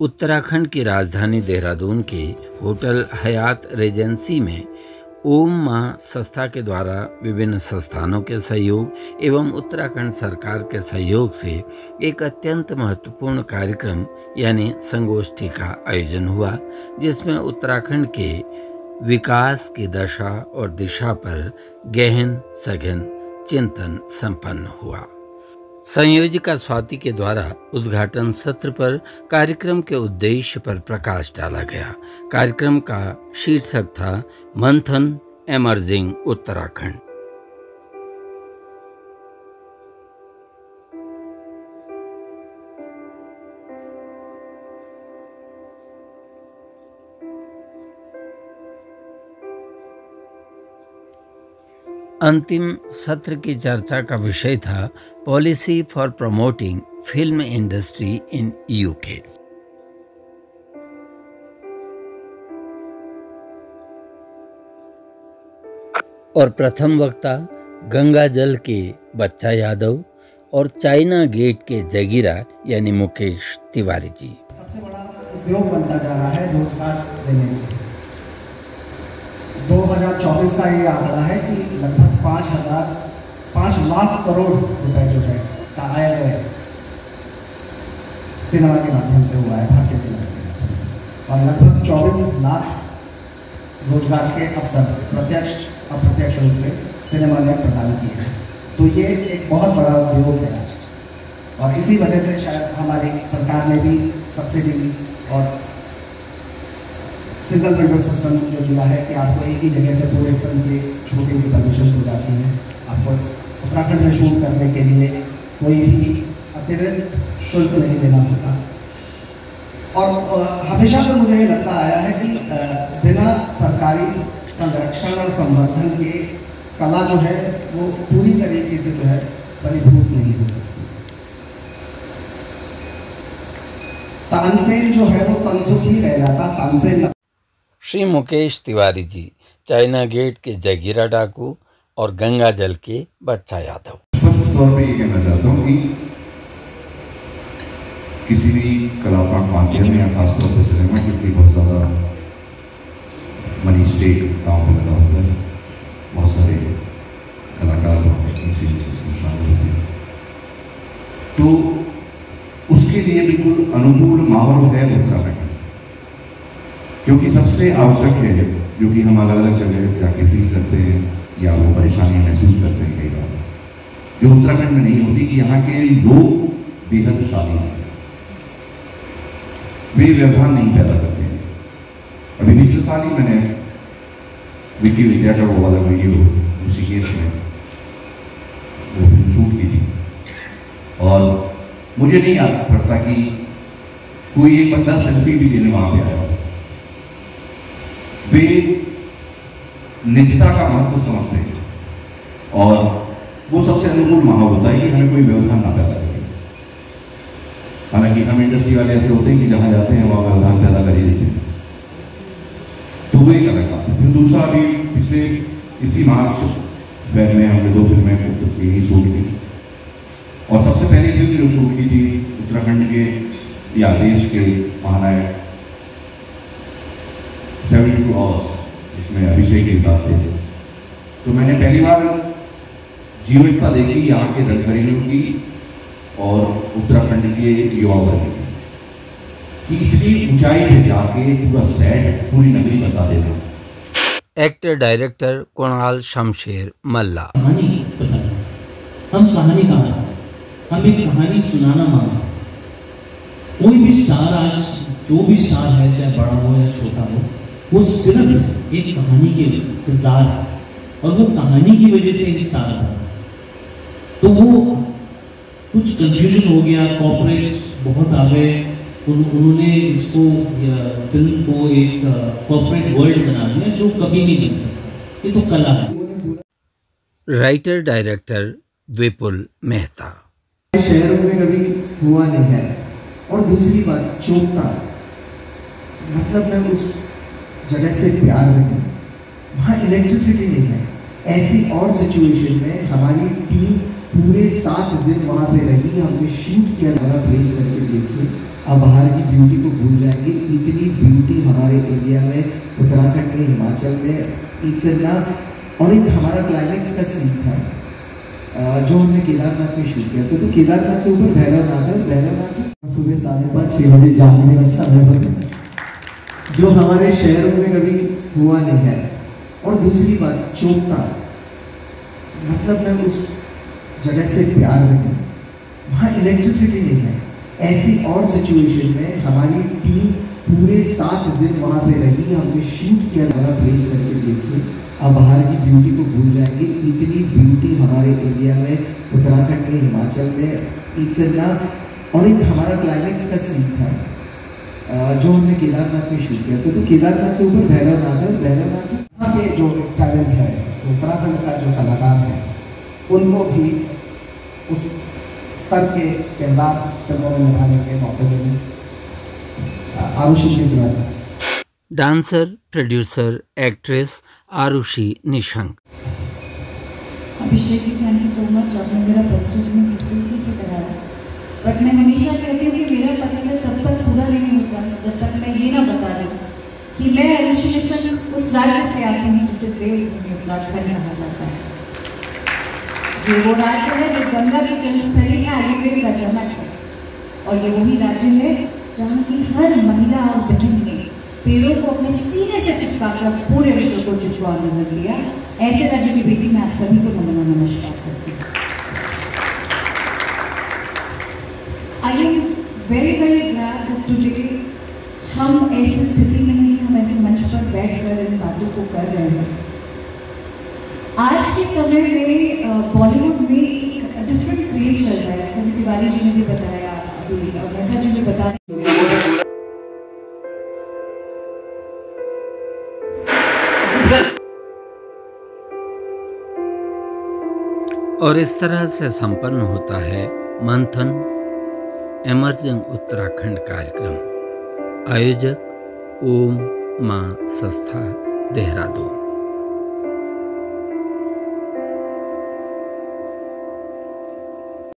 उत्तराखंड की राजधानी देहरादून के होटल हयात रेजेंसी में ओम मां संस्था के द्वारा विभिन्न संस्थानों के सहयोग एवं उत्तराखंड सरकार के सहयोग से एक अत्यंत महत्वपूर्ण कार्यक्रम यानी संगोष्ठी का आयोजन हुआ, जिसमें उत्तराखंड के विकास की दशा और दिशा पर गहन सघन चिंतन संपन्न हुआ। संयोजिका स्वाति के द्वारा उद्घाटन सत्र पर कार्यक्रम के उद्देश्य पर प्रकाश डाला गया। कार्यक्रम का शीर्षक था मंथन एमर्जिंग उत्तराखंड। अंतिम सत्र की चर्चा का विषय था policy for promoting film industry in UK. और प्रथम वक्ता गंगा जल के बच्चा यादव और चाइना गेट के जगीरा यानी मुकेश तिवारी जी। सबसे बड़ा उद्योग बनता जा रहा है रोजगार देने में। 2024 का ये आंकड़ा है कि लगभग 5 लाख करोड़ रुपए जो है का आय सिनेमा के माध्यम से हुआ है, भारतीय सिनेमा के माध्यम से, और लगभग 24 लाख रोजगार के अवसर प्रत्यक्ष अप्रत्यक्ष रूप से सिनेमा ने प्रदान किए हैं। तो ये एक बहुत बड़ा उद्योग है आज, और इसी वजह से शायद हमारी सरकार ने भी सब्सिडी और सिंगल विंडो सिस्टम जो दिया है कि आपको एक ही जगह से पूरे फिल्म की शूटिंग की परमिशन हो जाती है। आपको उत्तराखंड में शूट करने के लिए कोई भी अतिरिक्त शुल्क नहीं देना होता। और हमेशा से मुझे ये लगता आया है कि बिना सरकारी संरक्षण और संवर्धन के कला जो है वो पूरी तरीके से जो है परिभूत नहीं हो सकती। तानसेन जो है वो तनसुख ही रह जाता, तानसेन। श्री मुकेश तिवारी जी, चाइना गेट के जगीरा डाकू और गंगा जल के बच्चा यादव। स्पष्ट तौर पे ये कहना चाहता हूँ कि किसी भी कलात्मक माध्यम में या खासतौर पर सिनेमा, क्योंकि बहुत ज़्यादा मनी स्टेक गाँव में लगा होता है, बहुत सारे कलाकार शामिल होते हैं, तो उसके लिए बिल्कुल अनुकूल माहौल है उत्तराखंड, क्योंकि सबसे आवश्यक है जो कि हम अलग अलग जगह जाके फील करते हैं या वो परेशानी महसूस करते हैं कई बार, जो उत्तराखंड में नहीं होती, कि यहाँ के लोग बेहद शालीन हैं, वे व्यवधान नहीं पैदा करते हैं। अभी पिछले साल ही मैंने विकी विद्या का वो वाला वीडियो ऋषिकेश में वो फिल्म शूट की थी, और मुझे नहीं याद पड़ता कि कोई एक बंदा सेल्फी भी लेने वहां पे आया। वे निजता का महत्व समझते हैं, और वो सबसे अनुकूल माहौल होता है कि हमें कोई व्यवधान ना पैदा करे। हालांकि हम इंडस्ट्री वाले ऐसे होते हैं कि जहां जाते हैं वहां व्यवधान पैदा कर ही देते हैं, तो वो एक अलग बात है। फिर दूसरा, अभी पिछले इसी मार्च फेयर में हमने 2 फिल्में यही शूट की, और सबसे पहली फिल्म जो शूट की थी उत्तराखंड के या देश के महानायक 72 आवर्स, जिसमें अभिषेक के साथ थे। तो मैंने पहली बार जीवंतता देखी यहाँ के रंगकर्मियों की और उत्तराखंड के युवा वर्ग की, कि इतनी ऊंचाई पे जाके पूरा सेट, पूरी नगरी बसा देना। एक्टर डायरेक्टर कुणाल शमशेर मल्ला। कहानी पता, हम कहानी कहा, हम एक कहानी सुनाना मांगा। कोई भी स्टार आज, जो भी स्टार है, चाहे बड़ा हो या छोटा हो, वो सिर्फ एक कहानी के किरदार है, और वो कहानी की वजह से एक स्टार है। तो वो कुछ कंफ्यूजन हो गया, कॉर्पोरेट बहुत आ गए, उन्होंने इसको फिल्म को एक कॉर्पोरेट वर्ल्ड बना दिया जो कभी नहीं बन सकता। ये तो कला है। राइटर डायरेक्टर विपुल मेहता। शहरों में कभी हुआ नहीं है। और दूसरी बात, चोखता, मतलब मैं उस जगह से प्यार में हूँ, वहाँ इलेक्ट्रिसिटी नहीं है। ऐसी और सिचुएशन में हमारी टीम पूरे 7 दिन वहाँ पे रही, हमने शूट किया, हमारा प्लेस करके देखिए, आप बाहर की ब्यूटी को भूल जाएंगे। इतनी ब्यूटी हमारे इंडिया में, उत्तराखंड में, हिमाचल में इतना। और एक हमारा क्लाइमेक्स का सीन था जो हमने केदारनाथ में शूट किया। तो केदारनाथ से ऊपर भैरवनाथ है, भैरवनाथ से सुबह 5:30-6 बजे जागने का समय पर, जो हमारे शहरों में कभी हुआ नहीं है। और दूसरी बात, चोपता, मतलब मैं उस जगह से प्यार नहीं, वहाँ इलेक्ट्रिसिटी नहीं है। ऐसी और सिचुएशन में हमारी टीम पूरे 7 दिन वहाँ पे रही, हमने शूट किया, हमारा प्लेस करके देखिए, आप बाहर की ब्यूटी को भूल जाएंगे। इतनी ब्यूटी हमारे इंडिया में, उत्तराखंड में, हिमाचल में इतना। और एक हमारा क्लाइमेक्स का सीन था जो हमने केदारनाथ में शूट किया। तो केदारनाथ से ऊपर भैरवनाथ है, भैरवनाथ से वहाँ के जो टैलेंट है, उत्तराखंड का जो कलाकार है, उनको भी उस स्तर के किरदार फिल्मों में निभाने के मौके मिले। आरुषि की जरूरत। Dancer, producer, actress Arushi Nishank. Abhishek ji, thank you so much, आपने मेरा परिचय इतनी खूबसूरती से कराया। बट मैं हमेशा कहती हूँ कि मेरा परिचय तब तक पूरा नहीं होता जब तक मैं ये ना बता दूँ कि मैं आरुषि निशंक उस राज्य से आती हूँ जिसे देवभूमि उत्तराखंड कहा जाता है। ये वो राज्य है जो गंगा की जन्मस्थली है, आयुर्वेद का जनक है। और ये वही राज्य है जहाँ की हर महिला और बहन ने पेड़ों को अपने सीने से चिपकाकर पूरे विश्व को चिपका कर लिया। ऐसे राज्य की बेटी मैं आप सभी को नमस्कार करती हूँ। I am very glad that today हम ऐसी स्थिति में हैं, हम ऐसे मंच पर बैठकर इन बातों को कर रहे हैं। आज के समय में बॉलीवुड में एक डिफरेंट क्रेज चल रहा है, जैसे तिवारी जी ने भी बताया, अभी मेहता जी ने बताया। और इस तरह से संपन्न होता है मंथन एमर्जिंग उत्तराखंड कार्यक्रम। आयोजक ओम मां संस्था, देहरादून।